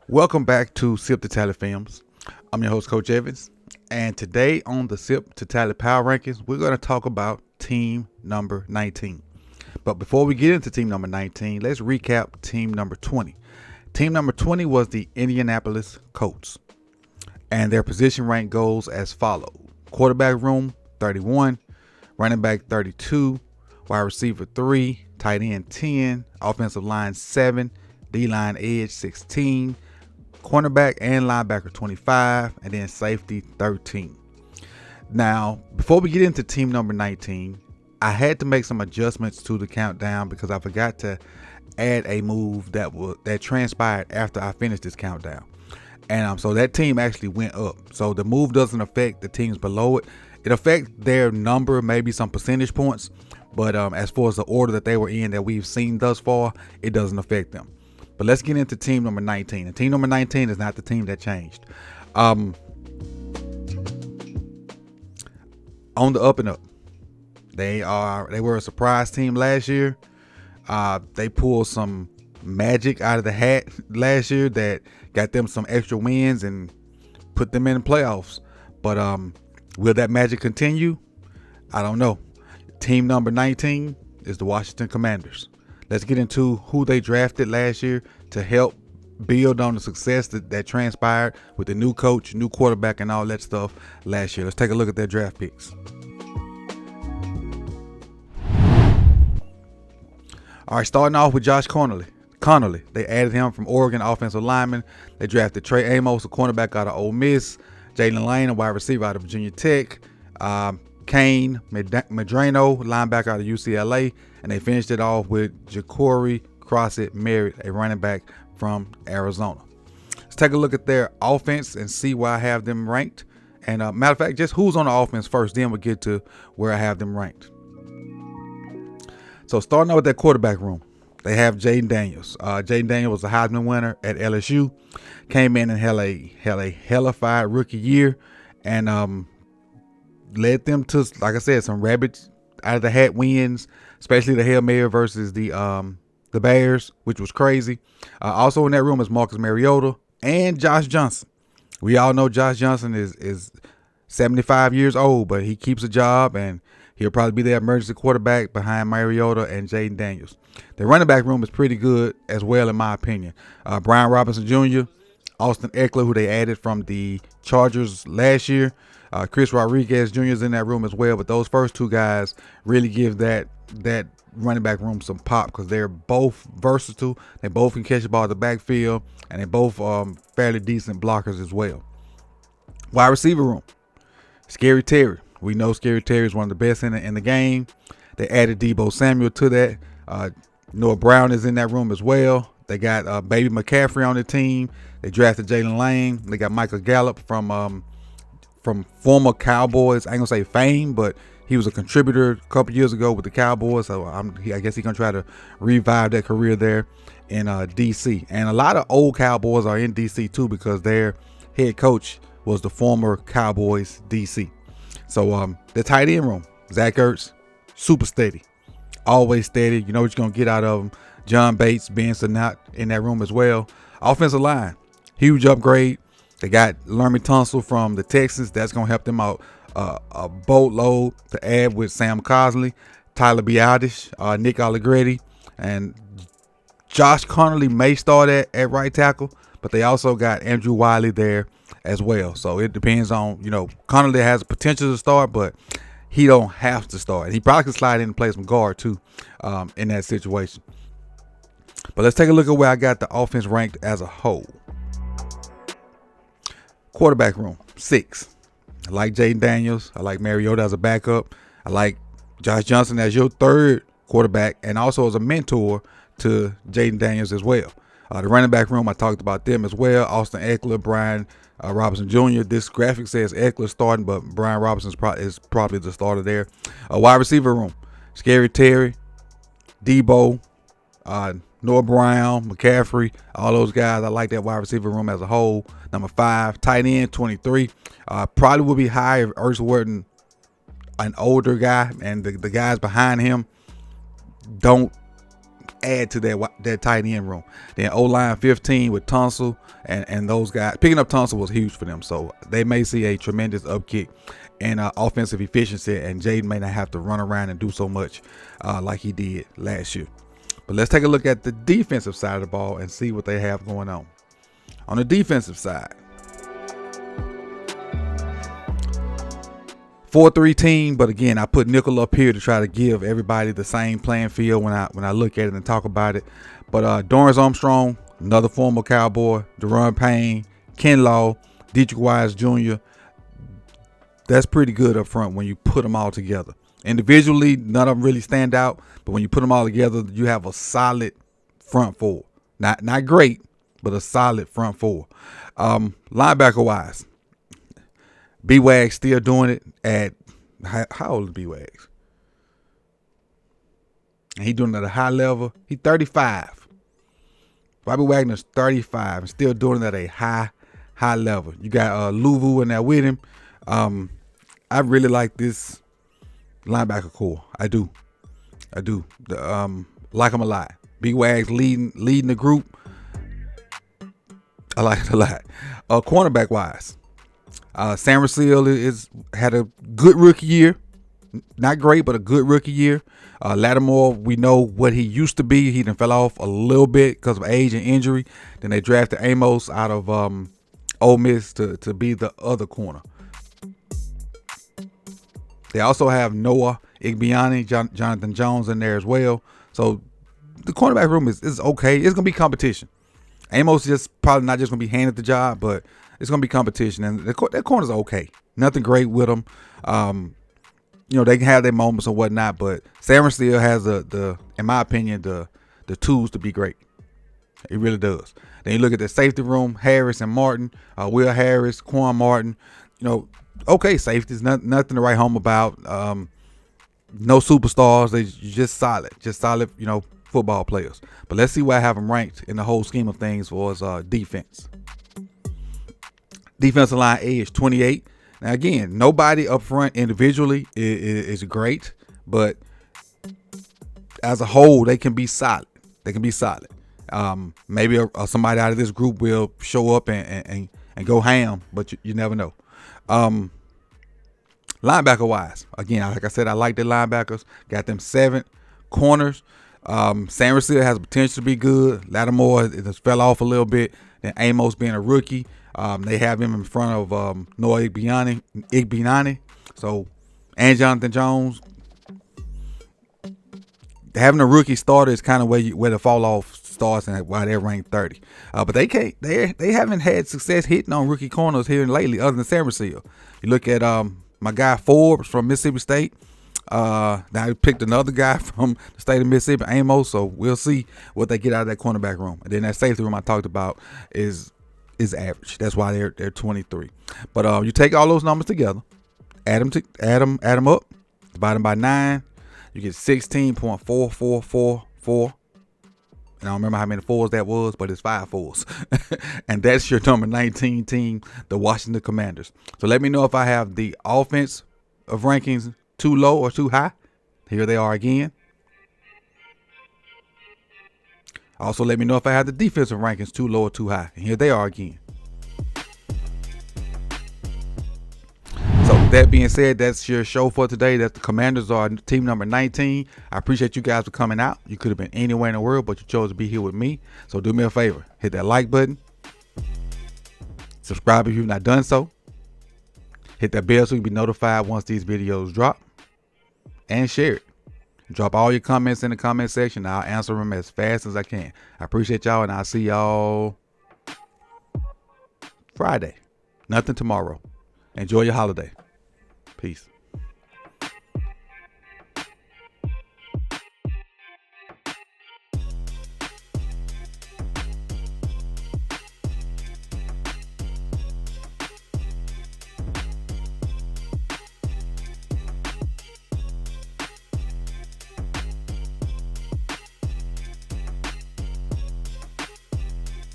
Welcome back to Sip to Tally Films. I'm your host, Coach Evans, and today on the Sip to Tally Power Rankings, we're going to talk about team number 19. But before we get into team number 19, let's recap team number 20. Team number 20 was the Indianapolis Colts, and their position rank goes as follows. Quarterback room, 31, running back 32, wide receiver 3, tight end 10, offensive line 7, D-line edge 16, cornerback and linebacker 25, and then safety 13. Now, before we get into team number 19, I had to make some adjustments to the countdown because I forgot to add a move that transpired after I finished this countdown. And so that team actually went up. So the move doesn't affect the teams below it. It affects their number, maybe some percentage points. But as far as the order that they were in that we've seen thus far, it doesn't affect them. But let's get into team number 19. And team number 19 is not the team that changed. On the up and up. They were a surprise team last year. They pulled some magic out of the hat last year that got them some extra wins and put them in the playoffs. But will that magic continue? I don't know. Team number 19 is the Washington Commanders. Let's get into who they drafted last year to help build on the success that transpired with the new coach, new quarterback, and all that stuff last year. Let's take a look at their draft picks. All right, starting off with Josh Connolly. They added him from Oregon, offensive lineman. They drafted Trey Amos, a cornerback out of Ole Miss. Jalen Lane, a wide receiver out of Virginia Tech. Kane Medrano, linebacker out of UCLA. And they finished it off with Ja'Cory Crossett-Merritt, a running back from Arizona. Let's take a look at their offense and see where I have them ranked. And matter of fact, just who's on the offense first, then we'll get to where I have them ranked. So starting out with their quarterback room, they have Jayden Daniels. Jayden Daniels was a Heisman winner at LSU. Came in and had a hellified rookie year and led them to, like I said, some rabbit out of the hat wins, especially the Hail Mary versus the Bears, which was crazy. Also in that room is Marcus Mariota and Josh Johnson. We all know Josh Johnson is 75 years old, but he keeps a job and he'll probably be their emergency quarterback behind Mariota and Jayden Daniels. The running back room is pretty good as well, in my opinion. Brian Robinson Jr., Austin Eckler, who they added from the Chargers last year. Chris Rodriguez Jr. is in that room as well. But those first two guys really give that running back room some pop because they're both versatile. They both can catch the ball in the backfield, and they both fairly decent blockers as well. Wide receiver room, Scary Terry. We know Scary Terry is one of the best in the game. They added Deebo Samuel to that. Noah Brown is in that room as well. They got Baby McCaffrey on the team. They drafted Jalen Lane. They got Michael Gallup from former Cowboys. I ain't gonna say fame, but he was a contributor a couple years ago with the Cowboys. So I guess he's gonna try to revive that career there in DC. And a lot of old Cowboys are in DC too because their head coach was the former Cowboys DC. So the tight end room, Zach Ertz, super steady, always steady. You know what you're gonna get out of him. John Bates, Benson out in that room as well. Offensive line, huge upgrade. They got Lermy Tunsil from the Texans. That's gonna help them out a boatload to add with Sam Cosley, Tyler Biadasz, Nick Allegretti, and Josh Connolly may start at right tackle, but they also got Andrew Wiley there as well. So it depends on, Connolly has potential to start, but he don't have to start. He probably could slide in and play some guard too in that situation. But let's take a look at where I got the offense ranked as a whole. Quarterback room, 6. I like Jayden Daniels. I like Mariota as a backup. I like Josh Johnson as your third quarterback and also as a mentor to Jayden Daniels as well. The running back room, I talked about them as well. Austin Eckler, Brian Robinson Jr. This graphic says Eckler starting, but Brian Robinson is probably the starter there. Wide receiver room, Scary Terry, Deebo, Noah Brown, McCaffrey, all those guys. I like that wide receiver room as a whole. Number 5, tight end, 23. Probably would be higher if Ertz wasn't an older guy, and the guys behind him don't add to that tight end room. Then O-line 15 with Tunsil and those guys. Picking up Tunsil was huge for them, so they may see a tremendous upkick in offensive efficiency, and Jaden may not have to run around and do so much like he did last year. But let's take a look at the defensive side of the ball and see what they have going on. On the defensive side, 4-3 team, but again, I put nickel up here to try to give everybody the same playing field when I look at it and talk about it. But Dorrance Armstrong, another former Cowboy, Deron Payne, Ken Law, Dietrich Wise Jr., that's pretty good up front when you put them all together. Individually, none of them really stand out, but when you put them all together, you have a solid front four. Not great, but a solid front four. Linebacker-wise, B-Wag still doing it at, how old is B-Wags? And he doing it at a high level. He's 35. Bobby Wagner's 35 and still doing it at a high level. You got Luvu in there with him. I really like this linebacker core. I do. Like him a lot. B-Wags leading the group. I like it a lot. Cornerback wise, Sam Russell had a good rookie year. Not great, but a good rookie year. Lattimore, we know what he used to be. He done fell off a little bit because of age and injury. Then they drafted Amos out of Ole Miss to be the other corner. They also have Noah Igbiani, Jonathan Jones in there as well. So the cornerback room is okay. It's going to be competition. Amos just probably not just going to be handed the job, but it's going to be competition. And that corner's okay. Nothing great with them. They can have their moments and whatnot, but Sam still has the in my opinion, the tools to be great. It really does. Then you look at the safety room, Harris and Martin, Will Harris, Quan Martin, okay, safeties, nothing to write home about. No superstars. They're just solid, football players. But let's see where I have them ranked in the whole scheme of things for his defense. Defensive line edge, 28. Now, again, nobody up front individually is great, but as a whole, they can be solid. Maybe somebody out of this group will show up and go ham, but you never know. Linebacker wise, again, like I said, I like the linebackers. Got them 7 corners. Sam Russell has potential to be good. Lattimore just fell off a little bit. Then Amos being a rookie. They have him in front of Noah Igbiani. So, and Jonathan Jones. Having a rookie starter is kind of where the fall off starts and why they're ranked 30. But they haven't had success hitting on rookie corners here lately, other than Sam Russell. You look at my guy Forbes from Mississippi State. Now he picked another guy from the state of Mississippi, Amos. So we'll see what they get out of that cornerback room. And then that safety room I talked about is average. That's why they're 23. But you take all those numbers together, add them up, divide them by 9, you get 16.4444. And I don't remember how many fours that was, but it's 5 fours. And that's your number 19 team, the Washington Commanders. So let me know if I have the offense of rankings too low or too high. Here they are again. Also, let me know if I have the defensive rankings too low or too high. And here they are again. So with that being said, that's your show for today. That the Commanders are team number 19. I appreciate you guys for coming out. You could have been anywhere in the world, but you chose to be here with me. So do me a favor. Hit that like button. Subscribe if you've not done so. Hit that bell so you can be notified once these videos drop. And share it. Drop all your comments in the comment section. I'll answer them as fast as I can. I appreciate y'all, and I'll see y'all Friday. Nothing tomorrow. Enjoy your holiday. Peace.